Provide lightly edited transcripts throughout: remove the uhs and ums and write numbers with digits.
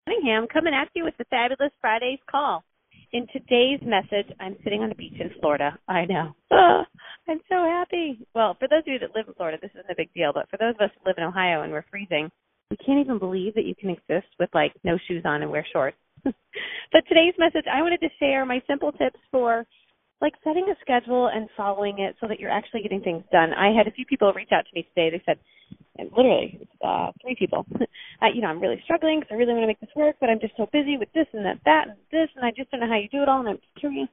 Cunningham coming at you with the Fabulous Fridays call. In today's message, I'm sitting on a beach in Florida. I know. I'm so happy. Well, for those of you that live in Florida, this isn't a big deal, but for those of us who live in Ohio and we're freezing, we can't even believe that you can exist with, no shoes on and wear shorts. But today's message, I wanted to share my simple tips for, setting a schedule and following it so that you're actually getting things done. I had a few people reach out to me today. They said, and literally, 3 people, I'm really struggling because I really want to make this work, but I'm just so busy with this and that and this, and I just don't know how you do it all, and I'm just curious,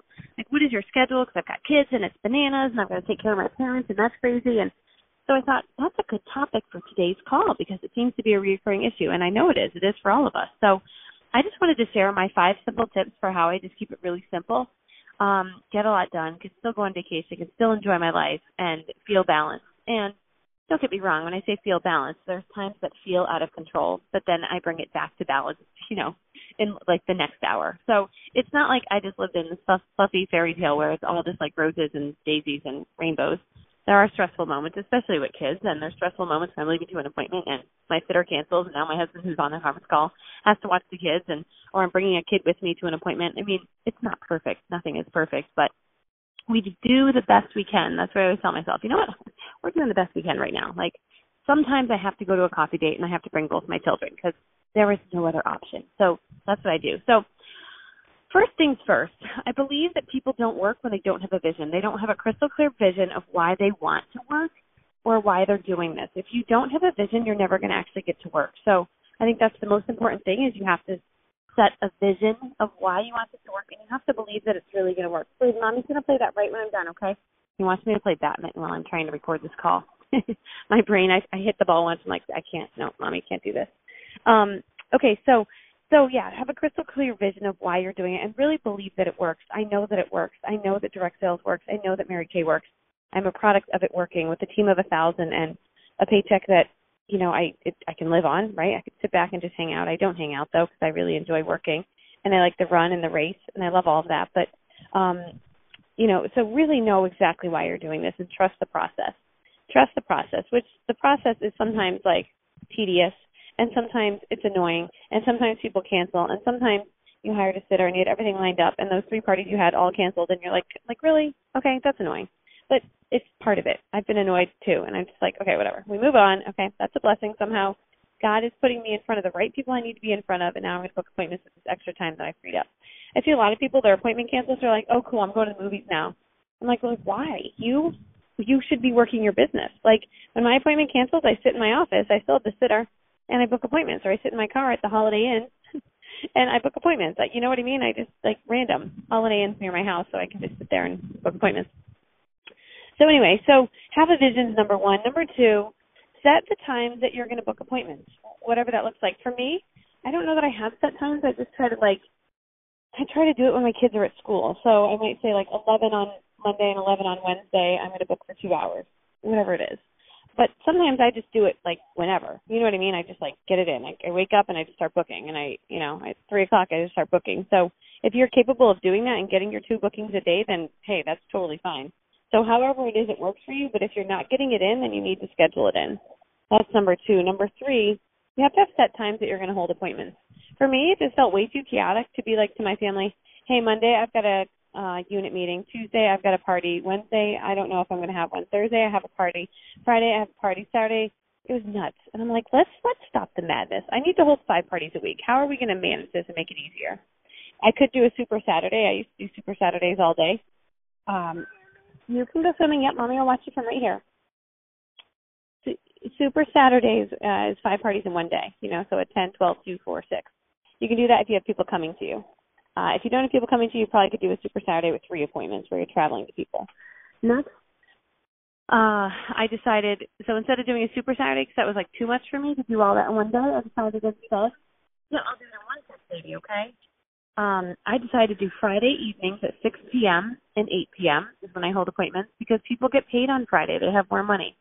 what is your schedule? Because I've got kids, and it's bananas, and I've got to take care of my parents, and that's crazy. And so I thought, that's a good topic for today's call because it seems to be a recurring issue, and I know it is. It is for all of us. So I just wanted to share my 5 simple tips for how I just keep it really simple, get a lot done, can still go on vacation, can still enjoy my life, and feel balanced. And don't get me wrong, when I say feel balanced, there's times that feel out of control, but then I bring it back to balance, in the next hour. So it's not like I just lived in this fluffy fairy tale where it's all just roses and daisies and rainbows. There are stressful moments, especially with kids, and there's stressful moments when I'm leaving to an appointment and my sitter cancels, and now my husband, who's on the conference call, has to watch the kids, or I'm bringing a kid with me to an appointment. I mean, it's not perfect. Nothing is perfect, but we do the best we can. That's what I always tell myself. You know what? We're doing the best we can right now. Sometimes I have to go to a coffee date and I have to bring both my children because there is no other option. So that's what I do. So first things first, I believe that people don't work when they don't have a vision. They don't have a crystal clear vision of why they want to work or why they're doing this. If you don't have a vision, you're never going to actually get to work. So I think that's the most important thing is you have to set a vision of why you want this to work, and you have to believe that it's really going to work. Please, Mommy's going to play that right when I'm done, okay? He wants me to play badminton while I'm trying to record this call. My brain, I hit the ball once. I'm like, I can't. No, Mommy can't do this. Okay, so yeah, have a crystal clear vision of why you're doing it and really believe that it works. I know that it works. I know that direct sales works. I know that Mary Kay works. I'm a product of it working with a team of 1,000 and a paycheck that I can live on, right? I could sit back and just hang out. I don't hang out, though, because I really enjoy working, and I like the run and the race, and I love all of that. But, so really know exactly why you're doing this and trust the process. Trust the process, which the process is sometimes, tedious, and sometimes it's annoying, and sometimes people cancel, and sometimes you hired a sitter and you had everything lined up, and those 3 parties you had all canceled, and you're like, really? Okay, that's annoying. But it's part of it. I've been annoyed too, and I'm just like, okay, whatever. We move on. Okay, that's a blessing. Somehow God is putting me in front of the right people I need to be in front of, and now I'm going to book appointments with this extra time that I freed up. I see a lot of people, their appointment cancels, they're like, oh, cool, I'm going to the movies now. I'm like, well, why? You should be working your business. When my appointment cancels, I sit in my office. I still have the sitter, and I book appointments, or I sit in my car at the Holiday Inn, and I book appointments. You know what I mean? I just, random Holiday Inns near my house, so I can just sit there and book appointments. So anyway, have a vision is number 1. Number 2, set the times that you're going to book appointments, whatever that looks like. For me, I don't know that I have set times. I just try to I try to do it when my kids are at school. So I might say 11 on Monday and 11 on Wednesday, I'm going to book for 2 hours, whatever it is. But sometimes I just do it whenever. You know what I mean? I just get it in. I wake up and I just start booking, and at 3 o'clock I just start booking. So if you're capable of doing that and getting your 2 bookings a day, then hey, that's totally fine. So however it is, it works for you, but if you're not getting it in, then you need to schedule it in. That's number 2. Number 3, you have to have set times that you're going to hold appointments. For me, it just felt way too chaotic to be to my family, hey, Monday I've got a unit meeting. Tuesday I've got a party. Wednesday I don't know if I'm going to have one. Thursday I have a party. Friday I have a party. Saturday, it was nuts. And I'm like, let's stop the madness. I need to hold 5 parties a week. How are we going to manage this and make it easier? I could do a Super Saturday. I used to do Super Saturdays all day. You can go swimming. Yep, Mommy will watch you from right here. Super Saturdays is 5 parties in one day, so at 10, 12, 2, 4, 6. You can do that if you have people coming to you. If you don't have people coming to you, you probably could do a Super Saturday with 3 appointments where you're traveling to people. Next, I decided, so instead of doing a Super Saturday, because that was too much for me to do all that in one day, I decided instead, I'll do it in one set, baby, okay? I decided to do Friday evenings at 6 p.m. and 8 p.m. is when I hold appointments because people get paid on Friday. They have more money.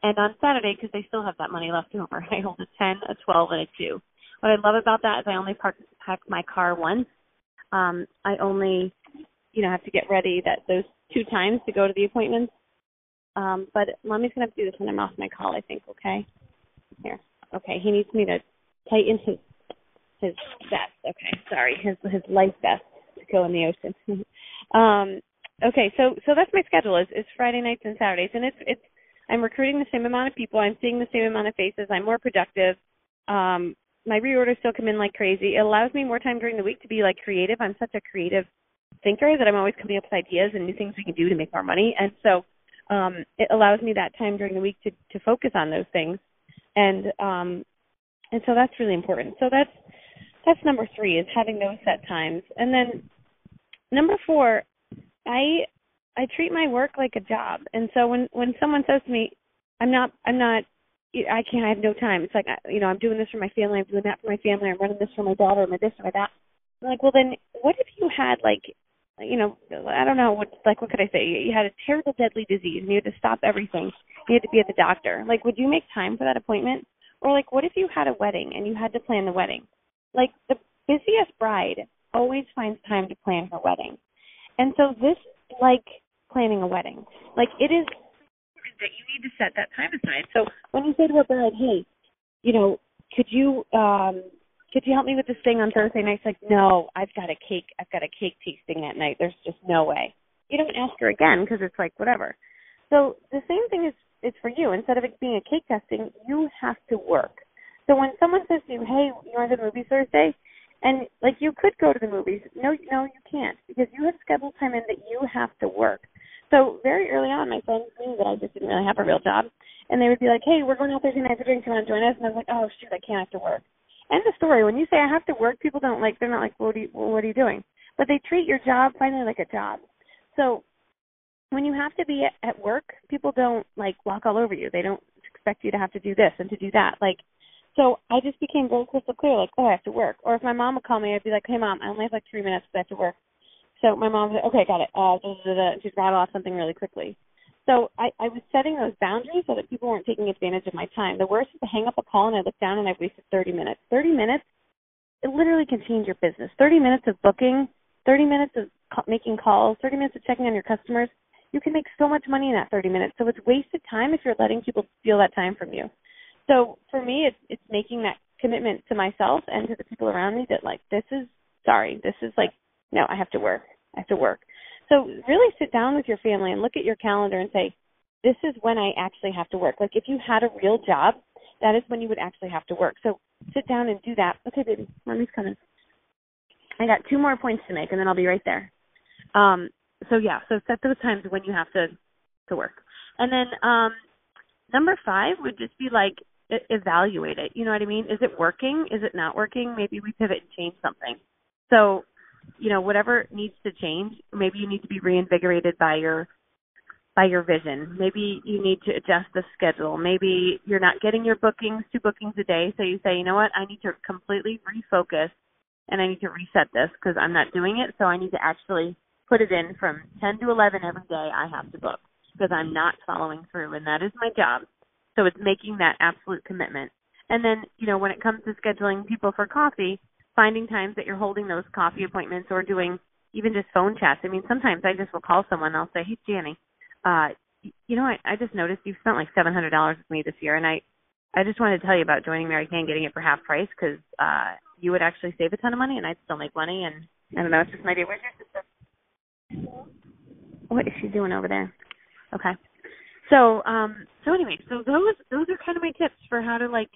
And on Saturday, because they still have that money left over, I hold a 10, a 12, and a 2. What I love about that is I only park my car once. I only, have to get ready those 2 times to go to the appointments. But Mommy's going to have to do this when I'm off my call, I think, okay? Here. Okay, he needs me to tighten his his vest. Okay, sorry, his life vest to go in the ocean. Okay, so that's my schedule is Friday nights and Saturdays, and it's I'm recruiting the same amount of people. I'm seeing the same amount of faces. I'm more productive. My reorders still come in like crazy. It allows me more time during the week to be like creative. I'm such a creative thinker that I'm always coming up with ideas and new things we can do to make more money. And so it allows me that time during the week to focus on those things. And so that's really important. So that's number 3 is having those set times. And then number 4, I treat my work like a job. And so when someone says to me, I have no time. It's like, I'm doing this for my family. I'm doing that for my family. I'm running this for my daughter. I'm this or that. I'm like, well, then what if you had I don't know, what could I say? You had a terrible, deadly disease and you had to stop everything. You had to be at the doctor. Like, would you make time for that appointment? Or like, what if you had a wedding and you had to plan the wedding? Like, the busiest bride always finds time to plan her wedding. And so this is like planning a wedding. Like, it is that you need to set that time aside. So when you say to a bride, hey, could you help me with this thing on Thursday night? It's like, no, I've got a cake tasting that night. There's just no way. You don't ask her again because it's like, whatever. So the same thing is for you. Instead of it being a cake testing, you have to work. So when someone says to you, hey, you want to go to the movies Thursday? And like, you could go to the movies. No, you can't, because you have scheduled time in that you have to work. So very early on, my friends knew that I just didn't really have a real job. And they would be like, hey, we're going out Thursday night for drinks. You want to join us? And I was like, oh, shoot, I can't, have to work. End of story. When you say I have to work, people they're not like, what are you doing? But they treat your job finally like a job. So when you have to be at work, people don't like walk all over you. They don't expect you to have to do this and to do that. Like, so I just became very crystal clear, like, oh, I have to work. Or if my mom would call me, I'd be like, hey, Mom, I only have like 3 minutes, but I have to work. So my mom would say, okay, got it. She'd rattle off something really quickly. So I was setting those boundaries so that people weren't taking advantage of my time. The worst is to hang up a call and I look down and I've wasted 30 minutes. 30 minutes, it literally can change your business. 30 minutes of booking, 30 minutes of making calls, 30 minutes of checking on your customers. You can make so much money in that 30 minutes. So it's wasted time if you're letting people steal that time from you. So for me, it's making that commitment to myself and to the people around me that, like, this is like, no, I have to work. So really sit down with your family and look at your calendar and say, this is when I actually have to work. Like, if you had a real job, that is when you would actually have to work. So sit down and do that. Okay, baby, Mommy's coming. I got 2 more points to make, and then I'll be right there. So set those times when you have to work. And then number 5 would just be like, evaluate it. You know what I mean? Is it working? Is it not working? Maybe we pivot and change something. So, whatever needs to change, maybe you need to be reinvigorated by your vision. Maybe you need to adjust the schedule. Maybe you're not getting your 2 bookings a day. So you say, you know what? I need to completely refocus and I need to reset this because I'm not doing it. So I need to actually put it in from 10 to 11 every day I have to book because I'm not following through, and that is my job. So it's making that absolute commitment. And then, when it comes to scheduling people for coffee, finding times that you're holding those coffee appointments or doing even just phone chats. I mean, sometimes I just will call someone and I'll say, hey, Janny, I just noticed you've spent like $700 with me this year, and I just wanted to tell you about joining Mary Kay and getting it for half price because you would actually save a ton of money and I'd still make money. And I don't know, it's just my idea. Where's your sister? What is she doing over there? Okay. So anyway, those are kind of my tips for how to like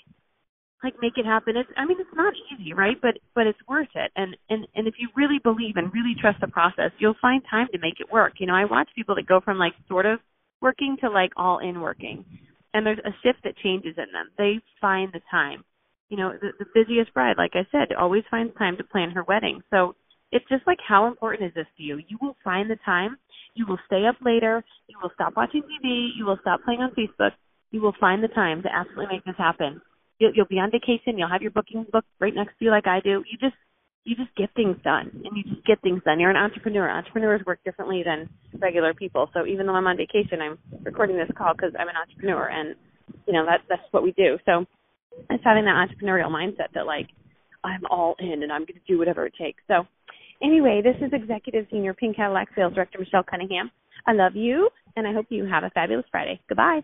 make it happen. It's not easy, right? But it's worth it. And if you really believe and really trust the process, you'll find time to make it work. I watch people that go from like sort of working to like all in working, and there's a shift that changes in them. They find the time. The busiest bride, like I said, always finds time to plan her wedding. So it's just like, how important is this to you? You will find the time. You will stay up later. You will stop watching TV. You will stop playing on Facebook. You will find the time to absolutely make this happen. You'll be on vacation. You'll have your bookings booked right next to you like I do. You just get things done, and you just get things done. You're an entrepreneur. Entrepreneurs work differently than regular people. So even though I'm on vacation, I'm recording this call because I'm an entrepreneur, and that's what we do. So it's having that entrepreneurial mindset that like, I'm all in and I'm going to do whatever it takes. So anyway, this is Executive Senior Pink Cadillac Sales Director Michelle Cunningham. I love you, and I hope you have a fabulous Friday. Goodbye.